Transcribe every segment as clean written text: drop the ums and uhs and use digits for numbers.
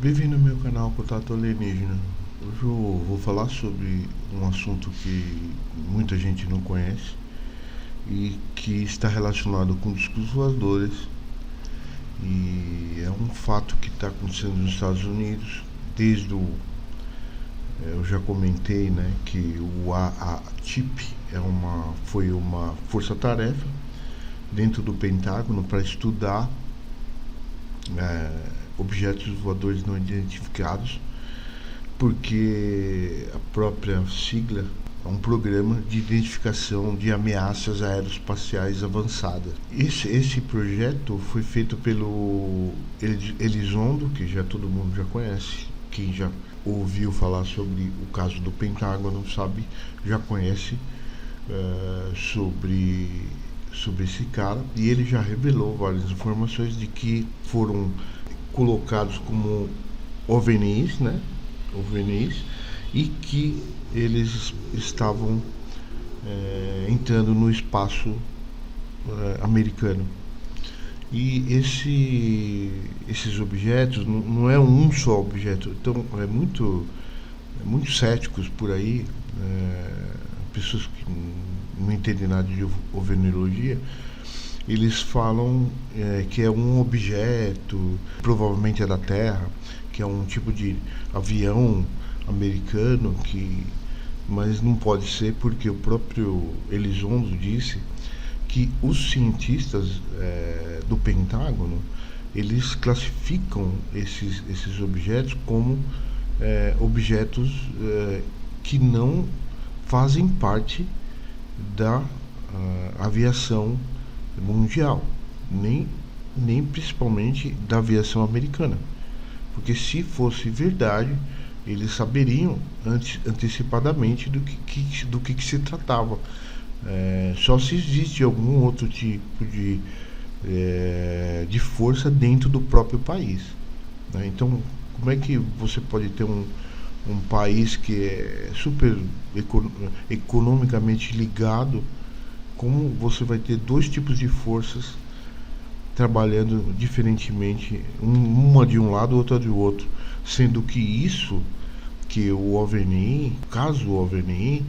Bem-vindo ao meu canal Contato Alienígena. Hoje eu vou falar sobre um assunto que muita gente não conhece e que está relacionado com discos voadores. E é um fato que está acontecendo nos Estados Unidos desde o... Eu já comentei, né, que a TIP foi uma força-tarefa dentro do Pentágono para estudar objetos voadores não identificados, porque a própria sigla é um programa de identificação de ameaças aeroespaciais avançadas. Esse projeto foi feito pelo Elizondo, que já todo mundo já conhece. Quem já ouviu falar sobre o caso do Pentágono sabe, já conhece sobre esse cara, e ele já revelou várias informações de que foram colocados como OVNIs, né? OVNIs, e que eles estavam entrando no espaço americano. E esses objetos não é um só objeto, então é muito céticos por aí, pessoas que não entendem nada de ovniologia, eles falam que é um objeto, provavelmente é da Terra, que é um tipo de avião americano, mas não pode ser, porque o próprio Elizondo disse que os cientistas do Pentágono, eles classificam esses objetos como objetos que não fazem parte da aviação mundial, nem principalmente da aviação americana, porque se fosse verdade, eles saberiam antecipadamente do que se tratava. Só se existe algum outro tipo de força dentro do próprio país, né? Então, como é que você pode ter um país que é super economicamente ligado? Como você vai ter dois tipos de forças trabalhando diferentemente, uma de um lado, outra do outro, sendo que o OVNI, caso o OVNI,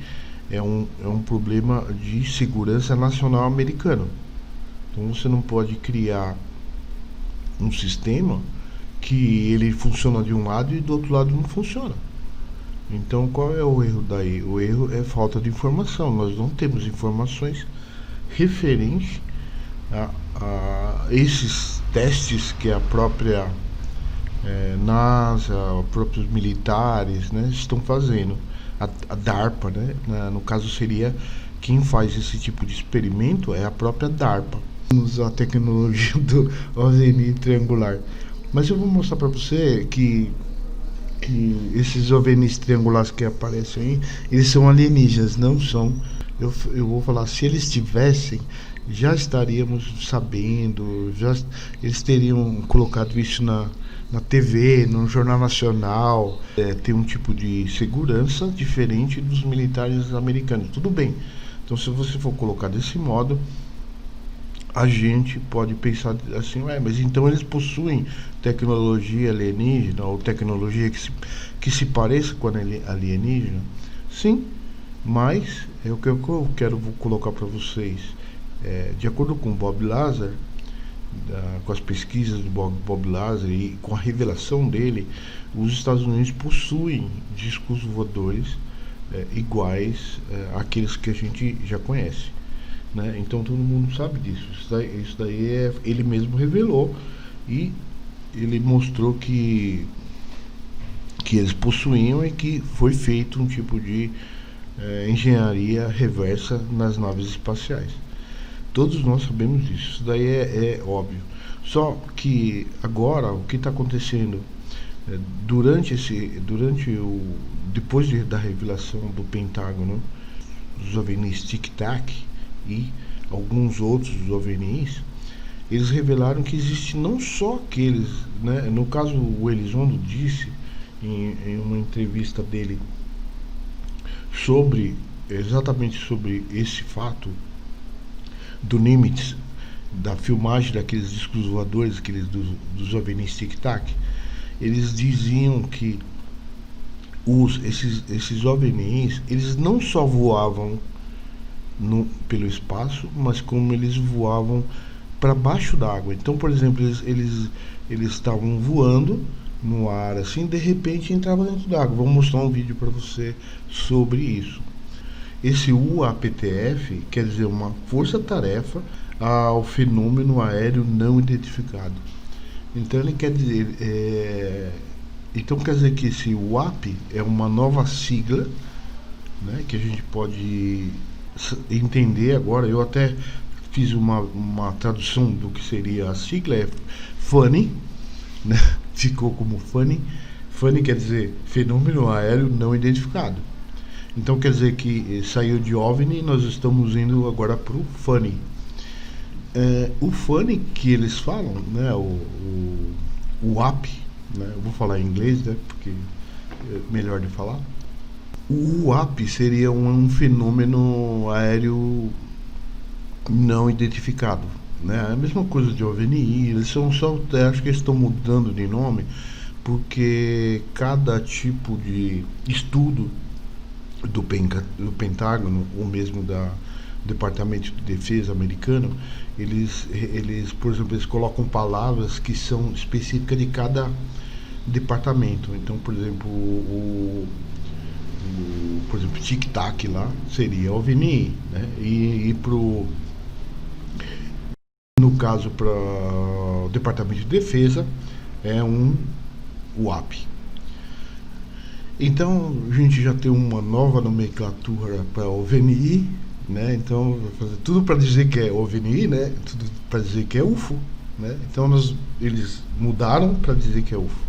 é um problema de segurança nacional americano. Então você não pode criar um sistema que ele funciona de um lado e do outro lado não funciona. Então qual é o erro daí? O erro é falta de informação. Nós não temos informações referentes a esses testes que a própria NASA, os próprios militares, né, estão fazendo. A DARPA, né, no caso seria quem faz esse tipo de experimento é a própria DARPA. Usa a tecnologia do OVNI triangular. Mas eu vou mostrar para você que esses OVNIs triangulares que aparecem aí, eles são alienígenas, não são. Eu vou falar, se eles tivessem, já estaríamos sabendo, eles teriam colocado isso na TV, no Jornal Nacional. Tem um tipo de segurança diferente dos militares americanos. Tudo bem. Então, se você for colocar desse modo, a gente pode pensar assim, mas então eles possuem tecnologia alienígena ou tecnologia que se pareça com a alienígena? Sim, mas é o que eu quero colocar para vocês. De acordo com Bob Lazar, com as pesquisas de Bob Lazar e com a revelação dele, os Estados Unidos possuem discos voadores iguais àqueles que a gente já conhece, né? Então todo mundo sabe disso. Isso daí ele mesmo revelou, e ele mostrou que eles possuíam e que foi feito um tipo de engenharia reversa nas naves espaciais. Todos nós sabemos disso. Isso daí é óbvio. Só que agora o que está acontecendo depois da revelação do Pentágono dos OVNIs Tic Tac e alguns outros OVNIs, eles revelaram que existe não só aqueles, né? No caso, o Elizondo disse em uma entrevista dele exatamente sobre esse fato do Nimitz, da filmagem daqueles discos voadores, dos OVNIs Tic Tac. eles diziam que esses OVNIs, eles não só voavam pelo espaço, mas como eles voavam para baixo d'água. Então, por exemplo, eles estavam voando no ar assim, de repente entrava dentro d'água. Vou mostrar um vídeo para você sobre isso. Esse UAPTF quer dizer uma força-tarefa ao fenômeno aéreo não identificado. Então ele quer dizer, então quer dizer que esse UAP é uma nova sigla, né, que a gente pode entender agora. Eu até fiz uma tradução do que seria a sigla, é FUNNY, né? Ficou como FUNNY. FUNNY quer dizer fenômeno aéreo não identificado. Então quer dizer que saiu de OVNI e nós estamos indo agora para o FUNNY. O FUNNY que eles falam, né, o UAP, né, eu vou falar em inglês, né, porque é melhor de falar. O UAP seria um fenômeno aéreo não identificado, né? A mesma coisa de OVNI, eles são só, acho que eles estão mudando de nome porque cada tipo de estudo do Pentágono, ou mesmo da Departamento de Defesa americano, eles, por exemplo, eles colocam palavras que são específicas de cada departamento. Então, por exemplo, por exemplo, tic-tac lá seria OVNI, né? E no caso para o Departamento de Defesa é um UAP. Então a gente já tem uma nova nomenclatura para OVNI, né? Então tudo para dizer que é OVNI, né? Tudo para dizer que é UFO, né? Então eles mudaram para dizer que é UFO.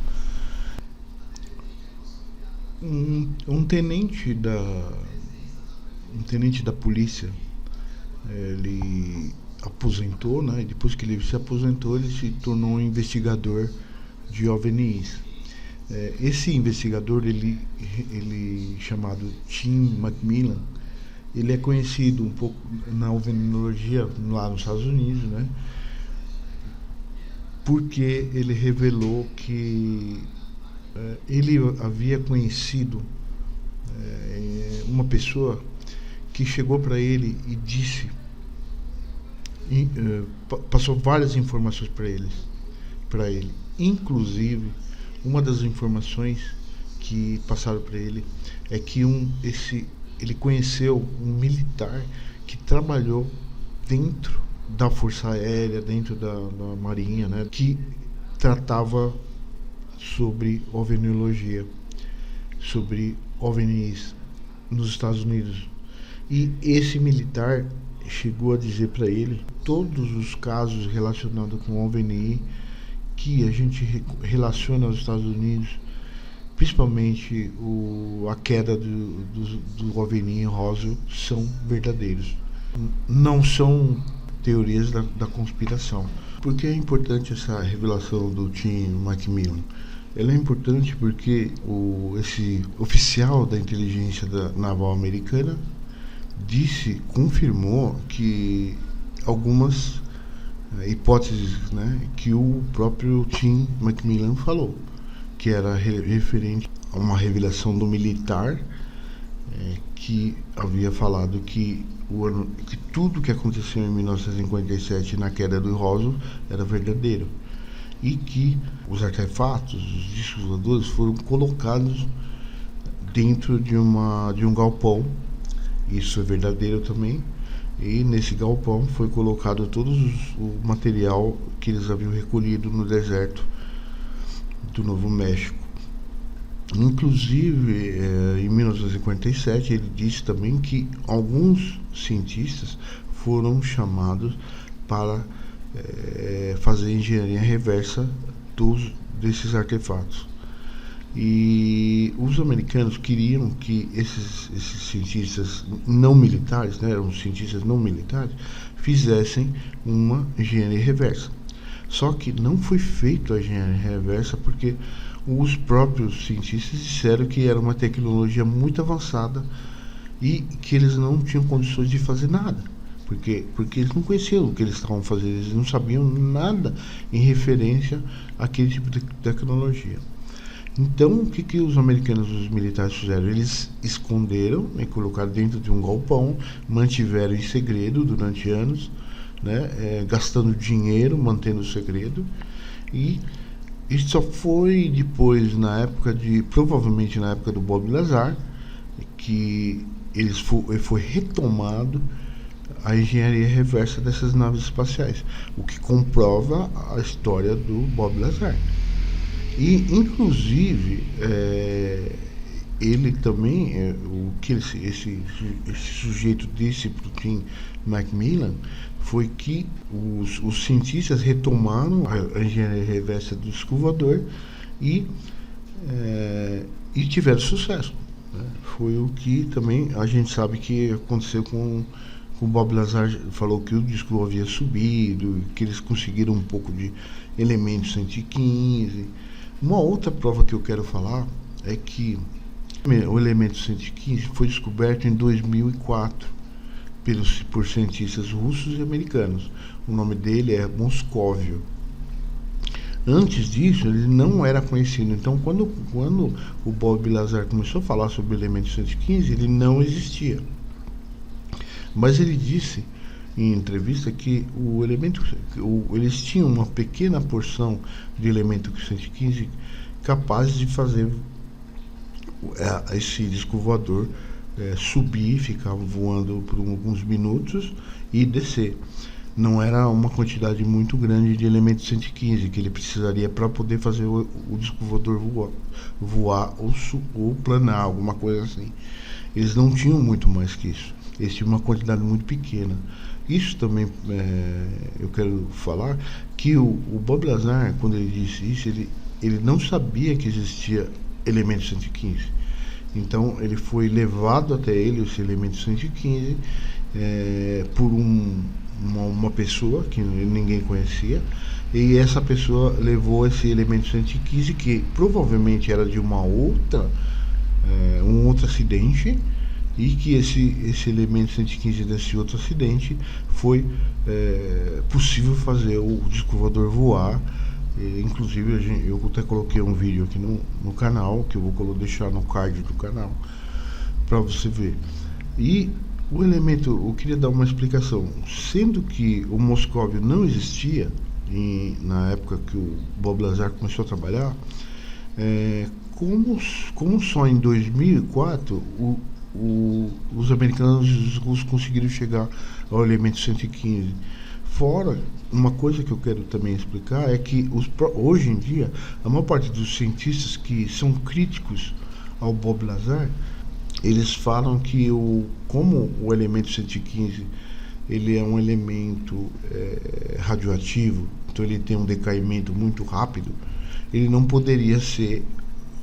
Um tenente da polícia, ele aposentou, né? E depois que ele se aposentou, ele se tornou um investigador de OVNIs. Esse investigador, ele chamado Tim McMillan, ele é conhecido um pouco na OVNIologia lá nos Estados Unidos, né? Porque ele revelou que ele havia conhecido uma pessoa que chegou para ele e disse, passou várias informações para ele, inclusive uma das informações que passaram para ele é que ele conheceu um militar que trabalhou dentro da Força Aérea, dentro da Marinha, né, que tratava sobre OVNIologia, sobre OVNIs nos Estados Unidos. E esse militar chegou a dizer para ele todos os casos relacionados com OVNI que a gente relaciona aos Estados Unidos, principalmente a queda do OVNI em Roswell, são verdadeiros. Não são teorias da conspiração. Por que é importante essa revelação do Tim McMillan? Ela é importante porque esse oficial da inteligência naval americana confirmou que algumas hipóteses, né, que o próprio Tim McMillan falou, que era referente a uma revelação do militar que havia falado que tudo que aconteceu em 1957 na queda do Roswell era verdadeiro e que os artefatos, os discos voadores foram colocados dentro de um galpão. Isso é verdadeiro também. E nesse galpão foi colocado todo o material que eles haviam recolhido no deserto do Novo México. Inclusive, em 1957, ele disse também que alguns cientistas foram chamados para fazer engenharia reversa desses artefatos. E os americanos queriam que esses cientistas não militares, né, eram cientistas não militares, fizessem uma engenharia reversa. Só que não foi feita a engenharia reversa porque os próprios cientistas disseram que era uma tecnologia muito avançada e que eles não tinham condições de fazer nada. Porque eles não conheciam o que eles estavam fazendo, eles não sabiam nada em referência àquele tipo de tecnologia. Então, o que os americanos, os militares fizeram? Eles esconderam e colocaram dentro de um galpão, mantiveram em segredo durante anos, né, gastando dinheiro, mantendo o segredo, e isso só foi depois, provavelmente na época do Bob Lazar, que foi retomado a engenharia reversa dessas naves espaciais, o que comprova a história do Bob Lazar. E, inclusive, ele também, o que esse sujeito disse para o Tim Macmillan foi que os cientistas retomaram a engenharia reversa do disco voador e tiveram sucesso, né? Foi o que também a gente sabe que aconteceu com o Bob Lazar. Falou que o disco havia subido, que eles conseguiram um pouco de elemento 115. Uma outra prova que eu quero falar é que o elemento 115 foi descoberto em 2004 por cientistas russos e americanos. O nome dele é Moscóvio. Antes disso, ele não era conhecido. Então, quando o Bob Lazar começou a falar sobre o elemento 115, ele não existia. Mas ele disse em entrevista que eles tinham uma pequena porção de elemento 115 capaz de fazer esse disco voador subir, ficar voando por alguns minutos e descer. Não era uma quantidade muito grande de elemento 115 que ele precisaria para poder fazer o disco voador voar ou planar, alguma coisa assim. Eles não tinham muito mais que isso. Eles tinham uma quantidade muito pequena. Isso também, eu quero falar que o Bob Lazar, quando ele disse isso, ele não sabia que existia elemento 115. Então ele foi levado até ele, esse elemento 115, por uma pessoa que ninguém conhecia, e essa pessoa levou esse elemento 115, que provavelmente era de um outro acidente, e que esse elemento 115 desse outro acidente foi possível fazer o disco voador voar. Inclusive eu até coloquei um vídeo aqui no canal, que eu vou deixar no card do canal para você ver. E o elemento, eu queria dar uma explicação, sendo que o Moscóvio não existia na época que o Bob Lazar começou a trabalhar, como só em 2004 os americanos e os russos conseguiram chegar ao elemento 115. Fora, uma coisa que eu quero também explicar é que hoje em dia a maior parte dos cientistas que são críticos ao Bob Lazar, eles falam que como o elemento 115 ele é um elemento radioativo, então ele tem um decaimento muito rápido, ele não poderia ser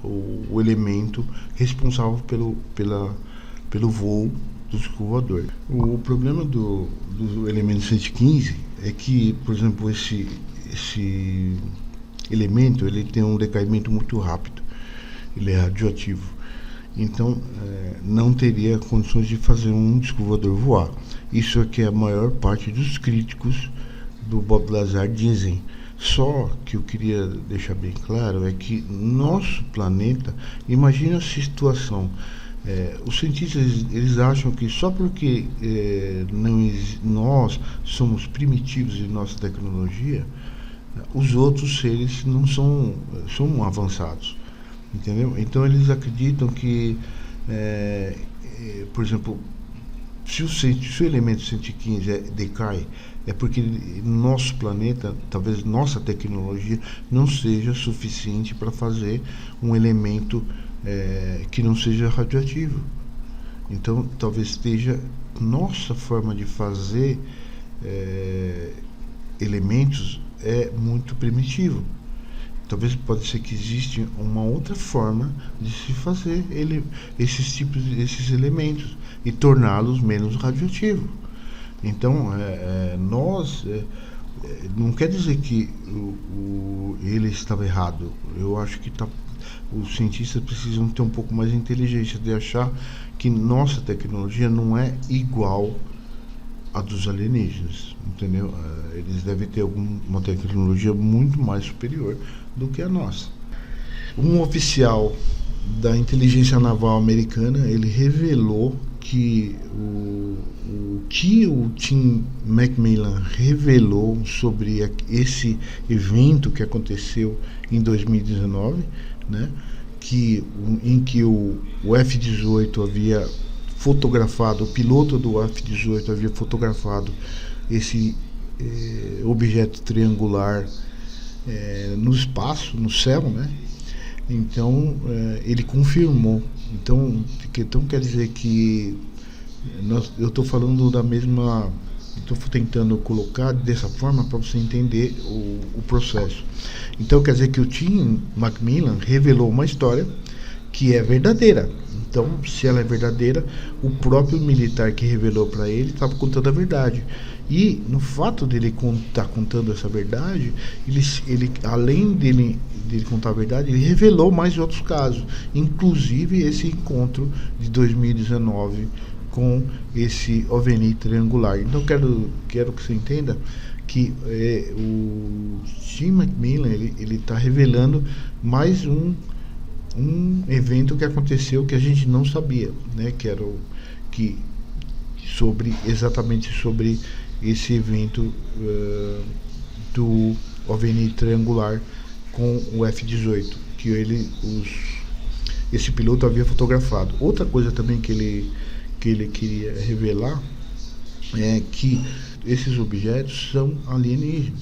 o elemento responsável pelo voo do disco voador. O problema do elemento 115 é que, por exemplo, esse elemento ele tem um decaimento muito rápido, ele é radioativo, então não teria condições de fazer um disco voador voar. Isso é que a maior parte dos críticos do Bob Lazar dizem. Só que eu queria deixar bem claro é que nosso planeta, imagina a situação, os cientistas eles acham que só porque nós somos primitivos em nossa tecnologia, os outros seres não são avançados, entendeu? Então eles acreditam que, por exemplo, se o elemento 115 decai, é porque nosso planeta, talvez nossa tecnologia não seja suficiente para fazer um elemento que não seja radioativo. Então talvez esteja nossa forma de fazer elementos muito primitivo. Talvez pode ser que existe uma outra forma de se fazer esses elementos e torná-los menos radioativos. Então nós não quer dizer que ele estava errado. Eu acho que os cientistas precisam ter um pouco mais de inteligência de achar que nossa tecnologia não é igual à dos alienígenas, entendeu? Eles devem ter uma tecnologia muito mais superior do que a nossa. Um oficial da inteligência naval americana, ele revelou que o que o Tim McMillan revelou sobre esse evento que aconteceu em 2019, né, em que o F-18 havia fotografado, o piloto do F-18 havia fotografado esse objeto triangular no espaço, no céu, né? Então ele confirmou. Então quer dizer que eu estou falando da mesma. Estou tentando colocar dessa forma para você entender o processo. Então quer dizer que o Tim McMillan revelou uma história que é verdadeira. Então, se ela é verdadeira, o próprio militar que revelou para ele estava contando a verdade. E no fato dele estar contando essa verdade, ele além dele contar a verdade, ele revelou mais outros casos, inclusive esse encontro de 2019 com esse OVNI triangular. Então quero que você entenda que o Tim McMillan ele está revelando mais um evento que aconteceu que a gente não sabia, né? Exatamente sobre esse evento do OVNI triangular com o F-18 que esse piloto havia fotografado. Outra coisa também que ele queria revelar é que esses objetos são alienígenas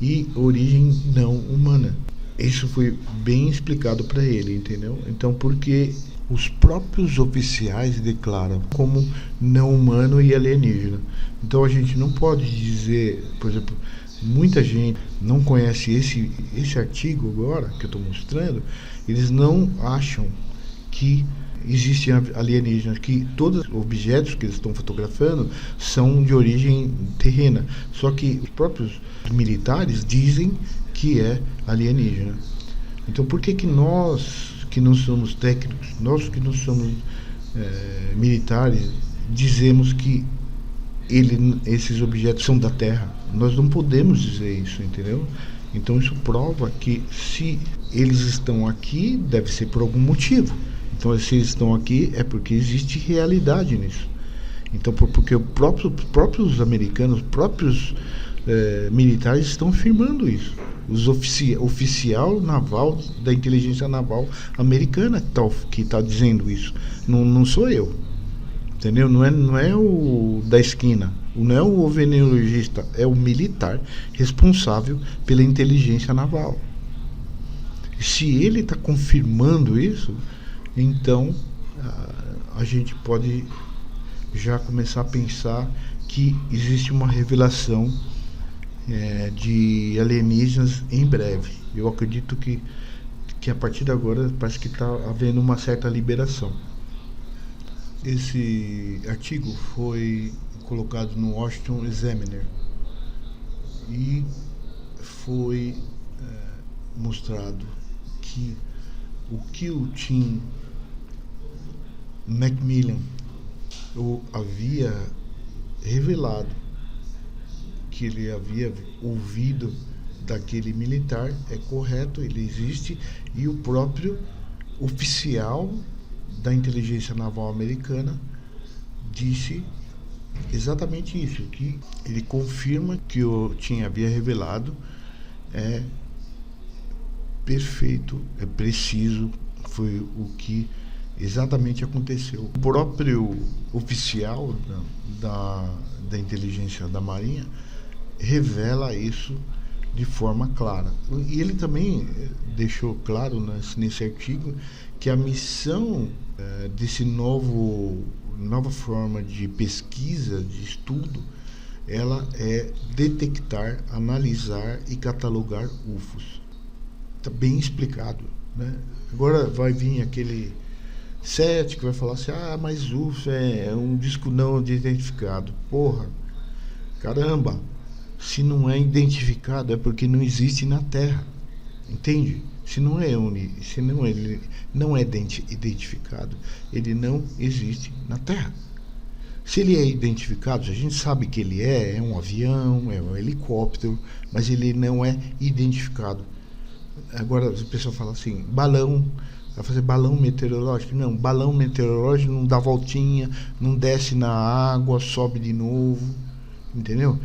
e origem não humana. Isso foi bem explicado para ele, entendeu? Então, porque os próprios oficiais declaram como não humano e alienígena. Então, a gente não pode dizer, por exemplo, muita gente não conhece esse artigo agora que eu estou mostrando, eles não acham que existem alienígenas, que todos os objetos que eles estão fotografando são de origem terrena. Só que os próprios militares dizem que é alienígena. Então por que nós que não somos técnicos, nós que não somos militares, dizemos que esses objetos são da Terra? Nós não podemos dizer isso, entendeu? Então isso prova que se eles estão aqui, deve ser por algum motivo. Então se eles estão aqui é porque existe realidade nisso. Então porque os próprios americanos, os próprios militares estão afirmando isso. Os oficial naval da inteligência naval americana que está dizendo isso. Não sou eu, entendeu? Não é o da esquina, não é o ovenologista, é o militar responsável pela inteligência naval. Se ele está confirmando isso, então a gente pode já começar a pensar que existe uma revelação de alienígenas em breve. Eu acredito que a partir de agora parece que está havendo uma certa liberação. Esse artigo foi colocado no Washington Examiner e foi mostrado que o que o Tim McMillan havia revelado, que ele havia ouvido daquele militar, é correto, ele existe, e o próprio oficial da inteligência naval americana disse exatamente isso, que ele confirma que o Tim havia revelado é perfeito, é preciso, foi o que exatamente aconteceu. O próprio oficial da inteligência da Marinha revela isso de forma clara. E ele também deixou claro nesse artigo que a missão desse nova forma de pesquisa, de estudo, ela é detectar, analisar e catalogar UFOs. Está bem explicado, né? Agora vai vir aquele cético que vai falar assim: mas UFO é um disco não identificado. Porra, caramba, se não é identificado é porque não existe na Terra, entende? Se não é identificado, ele não existe na Terra. Se ele é identificado, a gente sabe que ele é um avião, é um helicóptero, mas ele não é identificado. Agora o pessoal fala assim, balão, vai fazer balão meteorológico? Não, balão meteorológico não dá voltinha, não desce na água, sobe de novo, entendeu?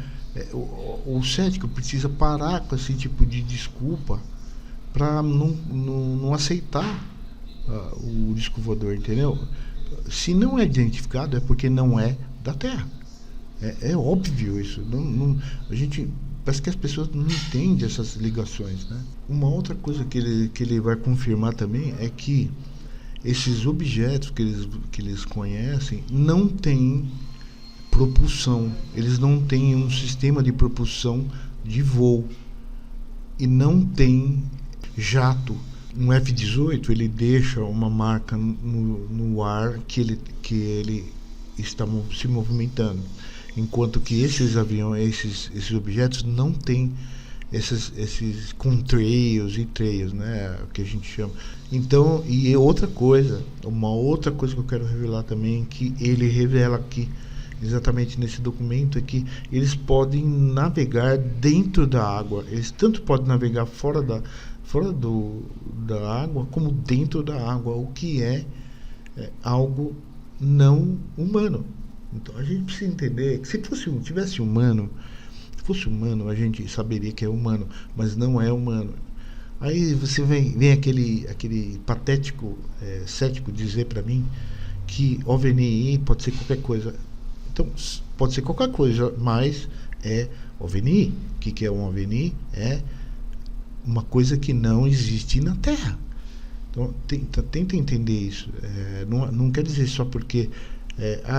O cético precisa parar com esse tipo de desculpa para não aceitar o disco voador, entendeu? Se não é identificado é porque não é da Terra. É óbvio isso. A gente parece que as pessoas não entendem essas ligações, né? Uma outra coisa que ele vai confirmar também é que esses objetos que eles conhecem não têm propulsão. Eles não têm um sistema de propulsão de voo e não tem jato. Um F-18 ele deixa uma marca no ar que ele está se movimentando, enquanto que esses aviões, esses objetos não têm esses contrails e trails, né, que a gente chama. Então, e uma outra coisa que eu quero revelar também, que ele revela aqui exatamente nesse documento, é que eles podem navegar dentro da água. Eles tanto podem navegar fora da água como dentro da água, o que é algo não humano. Então a gente precisa entender que se fosse humano, a gente saberia que é humano, mas não é humano. Aí você vem aquele patético cético dizer para mim que OVNI pode ser qualquer coisa. Então, pode ser qualquer coisa, mas é OVNI. O que é um OVNI? É uma coisa que não existe na Terra. Então, tenta entender isso. Não quer dizer só porque.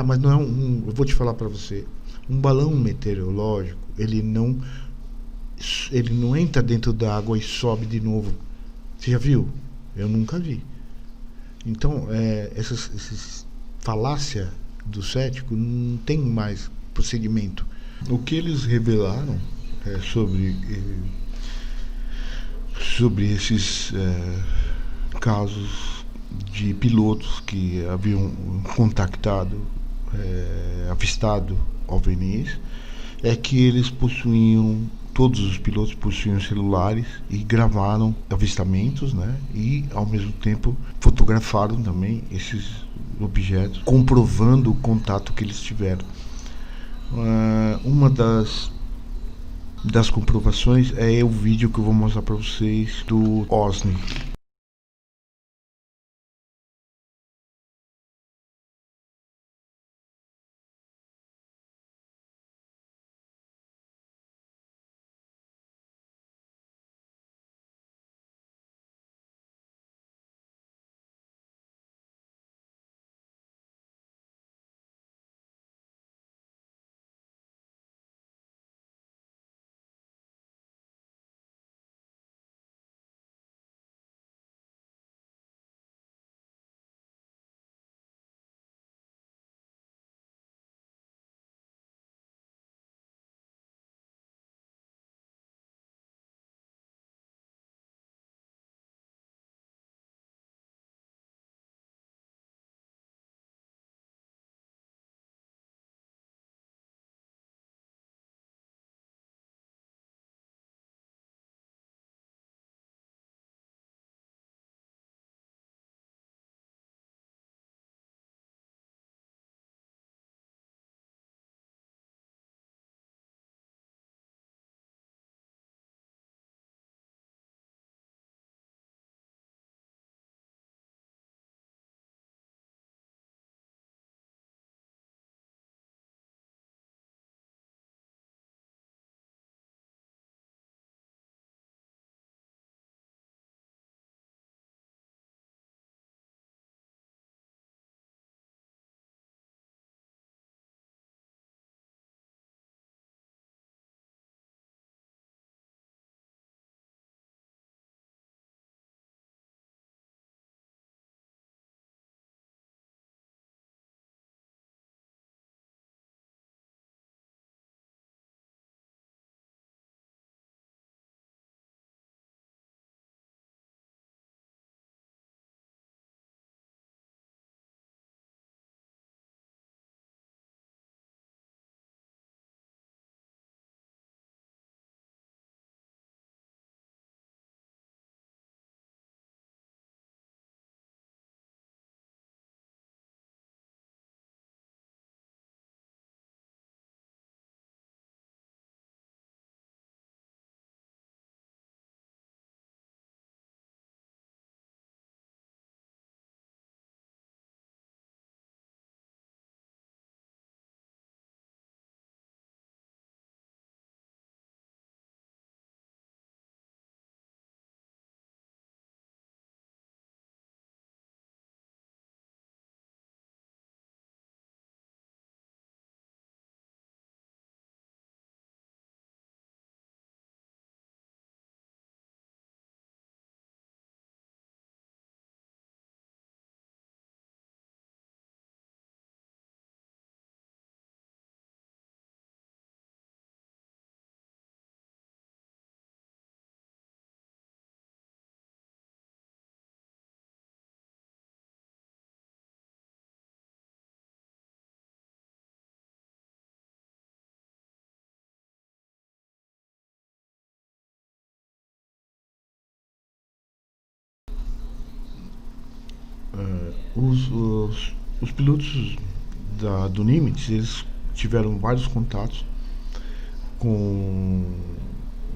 Mas não é eu vou te falar para você. Um balão meteorológico, ele não entra dentro da água e sobe de novo. Você já viu? Eu nunca vi. Então, esses falácia do cético não tem mais procedimento. O que eles revelaram sobre esses casos de pilotos que haviam contactado, avistado OVNIs, é que todos os pilotos possuíam celulares e gravaram avistamentos, né? E ao mesmo tempo fotografaram também esses objetos, comprovando o contato que eles tiveram. Uma das comprovações é o vídeo que eu vou mostrar para vocês do OSNI. Os pilotos do Nimitz, eles tiveram vários contatos com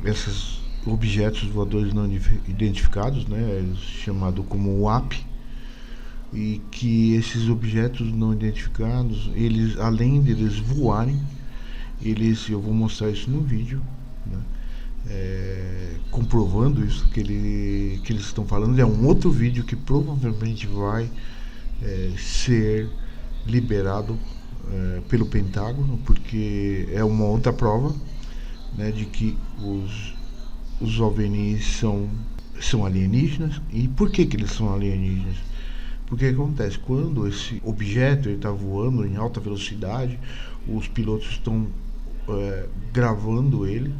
esses objetos voadores não identificados, né, chamado como UAP, e que esses objetos não identificados, eles, além de eles voarem, eu vou mostrar isso no vídeo, né, comprovando isso que eles estão falando. É um outro vídeo que provavelmente vai ser liberado pelo Pentágono, porque é uma outra prova, né, de que os OVNIs são alienígenas. E por que eles são alienígenas? Porque acontece, quando esse objeto está voando em alta velocidade, os pilotos estão gravando ele.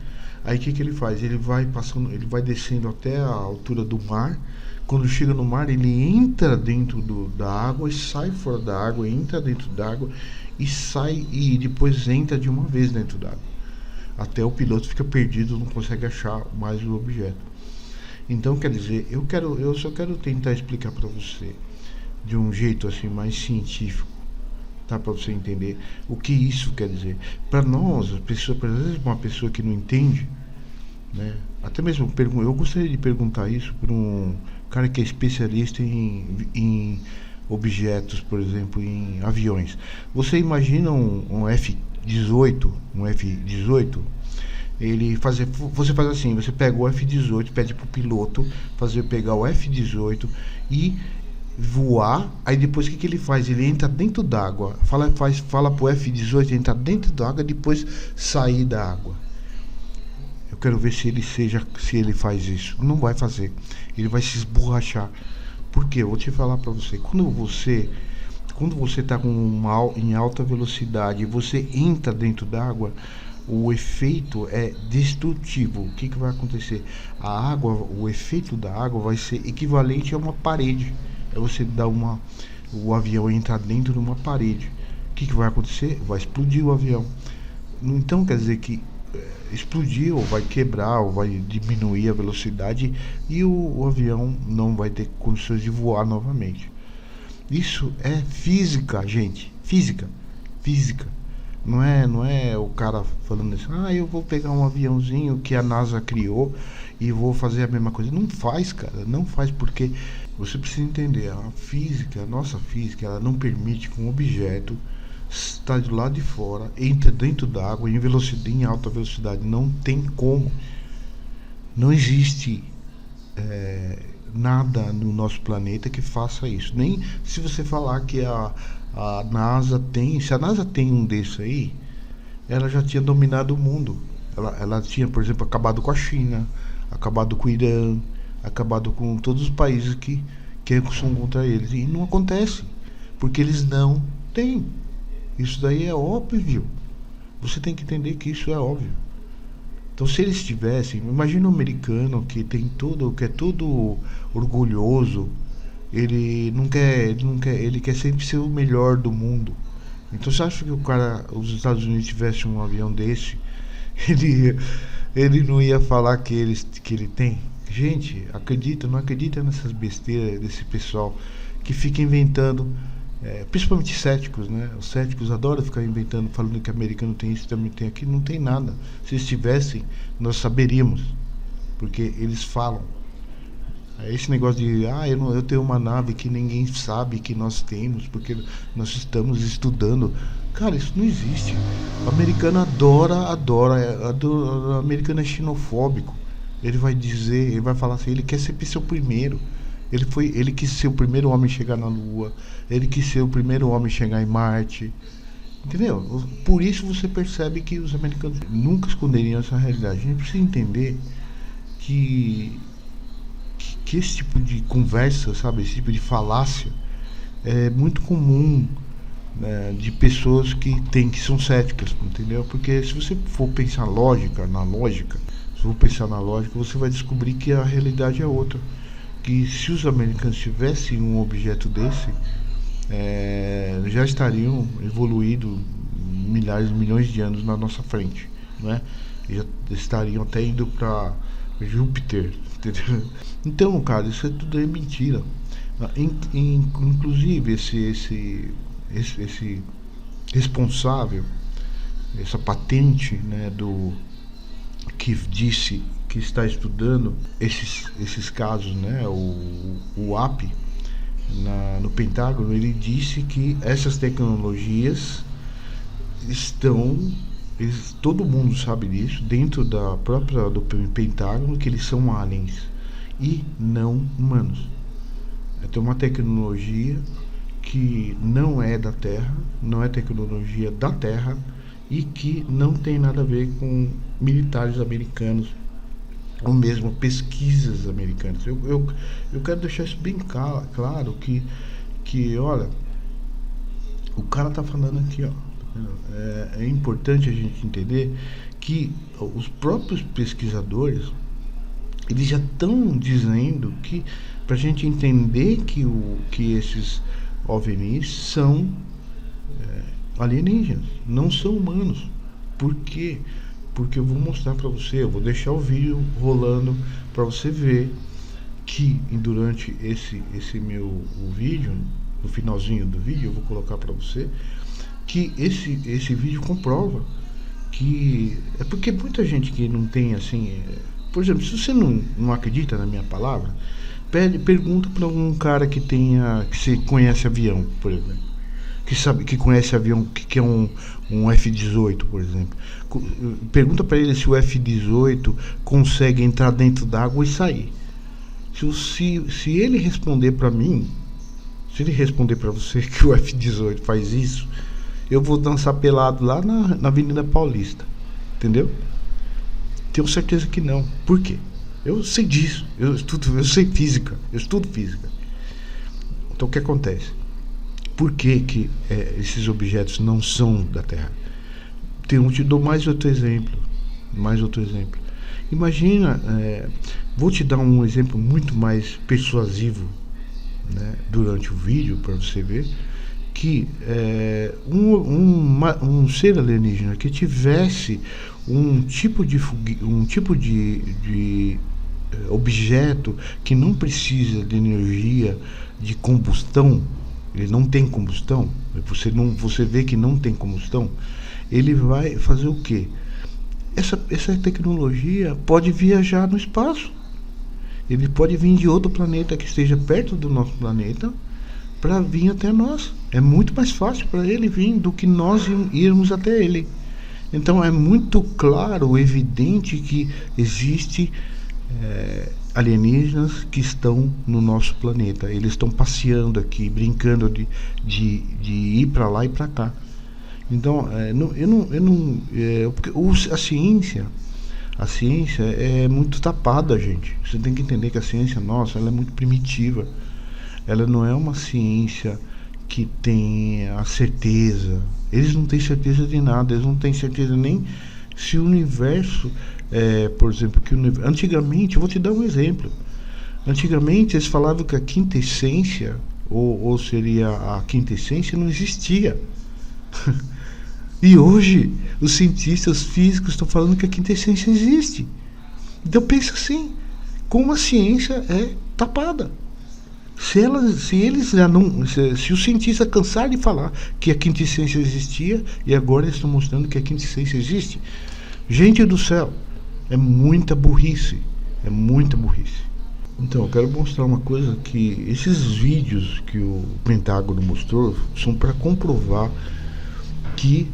Aí o que ele faz? Ele vai descendo até a altura do mar. Quando chega no mar, ele entra dentro da água e sai fora da água, entra dentro da água e sai, e depois entra de uma vez dentro da água. Até o piloto fica perdido, não consegue achar mais o objeto. Então, quer dizer, eu só quero tentar explicar para você de um jeito assim mais científico, tá, para você entender o que isso quer dizer. Para nós, às vezes uma pessoa que não entende, né, até mesmo eu gostaria de perguntar isso para um cara que é especialista em objetos, por exemplo, em aviões. Você imagina um F-18, você faz assim, você pega o F-18, pede pro piloto pegar o F-18 e voar. Aí depois o que ele faz? Ele entra dentro d'água, fala pro F-18 entrar dentro d'água e depois sair da água. Eu quero ver se ele faz isso. Não vai fazer, ele vai se esborrachar. Por quê? Eu vou te falar para você. Quando você está em alta velocidade e você entra dentro d'água, o efeito é destrutivo. O que vai acontecer? A água, o efeito da água vai ser equivalente a uma parede. É você dar o avião entrar dentro de uma parede. O que vai acontecer? Vai explodir o avião. Então quer dizer que explodir, ou vai quebrar, ou vai diminuir a velocidade, e o avião não vai ter condições de voar novamente. Isso é física, gente. Física. Não é o cara falando assim, eu vou pegar um aviãozinho que a NASA criou e vou fazer a mesma coisa. Não faz, cara. Não faz, porque você precisa entender, a nossa física, ela não permite que um objeto está do lado de fora, entra dentro d'água em alta velocidade. Não tem como. Não existe nada no nosso planeta que faça isso. Nem se você falar que a NASA tem. Se a NASA tem um desse aí, ela já tinha dominado o mundo. Ela tinha, por exemplo, acabado com a China, acabado com o Irã, acabado com todos os países que são contra eles. E não acontece, porque eles não têm. Isso daí é óbvio. Você tem que entender que isso é óbvio. Então, se eles tivessem, imagina um americano que é todo orgulhoso, ele quer sempre ser o melhor do mundo. Então, você acha que os Estados Unidos tivessem um avião desse, ele não ia falar que ele tem? Gente, não acredita nessas besteiras desse pessoal que fica inventando. Principalmente céticos, né? Os céticos adoram ficar inventando, falando que americano tem isso, também tem aquilo. Não tem nada. Se eles tivessem, nós saberíamos, porque eles falam. Esse negócio de eu tenho uma nave que ninguém sabe que nós temos, porque nós estamos estudando. Cara, isso não existe. O americano o americano é xenofóbico. Ele vai falar assim, ele quer sempre ser o primeiro. Ele quis ser o primeiro homem a chegar na Lua. Ele quis ser o primeiro homem a chegar em Marte. Entendeu? Por isso você percebe que os americanos nunca esconderiam essa realidade. A gente precisa entender que esse tipo de conversa, sabe? Esse tipo de falácia é muito comum, né, de pessoas que são céticas, entendeu? Porque se você for pensar na lógica, você vai descobrir que a realidade é outra. Que se os americanos tivessem um objeto desse, já estariam evoluídos milhões de anos na nossa frente, né? Já estariam até indo para Júpiter, entendeu? Então, cara, isso tudo é mentira. Inclusive esse responsável, essa patente, né, do que disse que está estudando esses casos, né, o AP no Pentágono, ele disse que essas tecnologias estão, todo mundo sabe disso, dentro da própria do Pentágono, que eles são aliens e não humanos. Tem uma tecnologia que não é da Terra, não é tecnologia da Terra e que não tem nada a ver com militares americanos ou mesmo pesquisas americanas. Eu quero deixar isso bem claro que olha, o cara tá falando aqui, ó, é importante a gente entender que os próprios pesquisadores, eles já estão dizendo que para a gente entender que esses OVNIs são alienígenas, não são humanos. Por quê? Porque eu vou mostrar para você, eu vou deixar o vídeo rolando para você ver que durante esse meu vídeo, no finalzinho do vídeo, eu vou colocar para você que esse vídeo comprova que é porque muita gente que não tem assim, por exemplo, se você não acredita na minha palavra, pergunta para um cara que se conhece avião, por exemplo, que sabe, que conhece avião, que é um F-18, por exemplo. Pergunta para ele se o F-18 consegue entrar dentro d'água e sair. Se ele responder para mim, se ele responder para você que o F-18 faz isso, eu vou dançar pelado lá na Avenida Paulista, entendeu? Tenho certeza que não. Por quê? Eu sei disso, eu sei física, eu estudo física. Então o que acontece? Por que esses objetos não são da Terra? Eu te dou mais outro exemplo. Imagina, vou te dar um exemplo muito mais persuasivo, né, durante o vídeo, para você ver que um ser alienígena que tivesse um tipo de objeto que não precisa de energia de combustão, ele não tem combustão, você vê que não tem combustão, ele vai fazer o quê? Essa tecnologia pode viajar no espaço, ele pode vir de outro planeta que esteja perto do nosso planeta para vir até nós. É muito mais fácil para ele vir do que nós irmos até ele. Então é muito claro, evidente que existe alienígenas que estão no nosso planeta. Eles estão passeando aqui, brincando de ir para lá e para cá. Então, a ciência é muito tapada, gente. Você tem que entender que a ciência nossa, ela é muito primitiva. Ela não é uma ciência que tem a certeza. Eles não têm certeza de nada. Eles não têm certeza nem se o universo, por exemplo, antigamente, eu vou te dar um exemplo. Antigamente eles falavam que a quinta essência, ou seria a quinta essência, não existia. E hoje os cientistas físicos estão falando que a quinta essência existe. Então pensa assim, como a ciência é tapada. Se os cientistas cansarem de falar que a quinta essência existia e agora eles estão mostrando que a quinta essência existe, gente do céu, é muita burrice. Então, eu quero mostrar uma coisa, que esses vídeos que o Pentágono mostrou são para comprovar que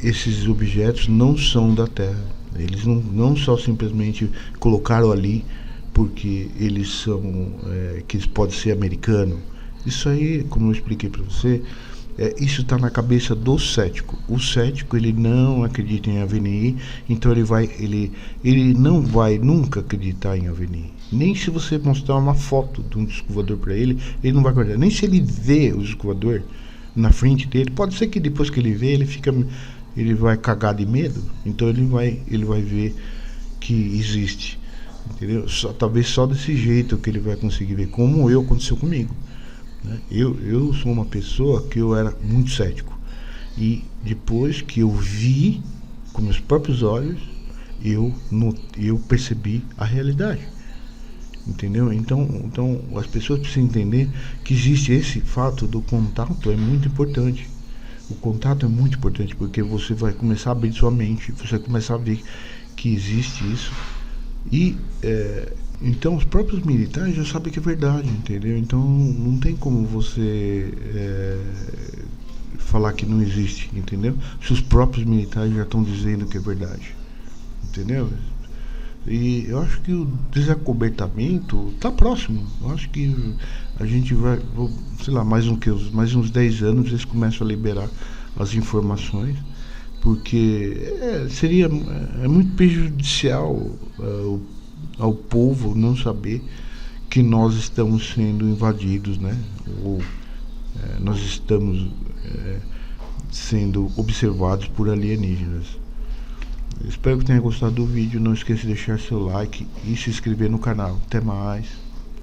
esses objetos não são da Terra. Eles não só simplesmente colocaram ali porque eles são, que eles podem ser americanos. Isso aí, como eu expliquei para você, isso está na cabeça do cético. O cético, ele não acredita em OVNI, então ele não vai nunca acreditar em OVNI. Nem se você mostrar uma foto de um disco voador para ele não vai acreditar. Nem se ele vê o disco voador na frente dele, pode ser que depois que ele vê, ele vai cagar de medo, então ele vai ver que existe, entendeu? Talvez só desse jeito que ele vai conseguir ver, como aconteceu comigo, né? Eu sou uma pessoa que eu era muito cético, e depois que eu vi com meus próprios olhos, eu percebi a realidade. entendeu? Então as pessoas precisam entender que existe esse fato do contato, é muito importante. O contato é muito importante porque você vai começar a abrir sua mente, você vai começar a ver que existe isso. E então os próprios militares já sabem que é verdade, entendeu? Então não tem como você falar que não existe, entendeu? Se os próprios militares já estão dizendo que é verdade, entendeu? E eu acho que o desacobertamento está próximo. Eu acho que a gente vai, sei lá, mais uns 10 anos eles começam a liberar as informações, porque seria muito prejudicial ao povo não saber que nós estamos sendo invadidos, né? Ou nós estamos sendo observados por alienígenas. Espero que tenha gostado do vídeo. Não esqueça de deixar seu like e se inscrever no canal. Até mais.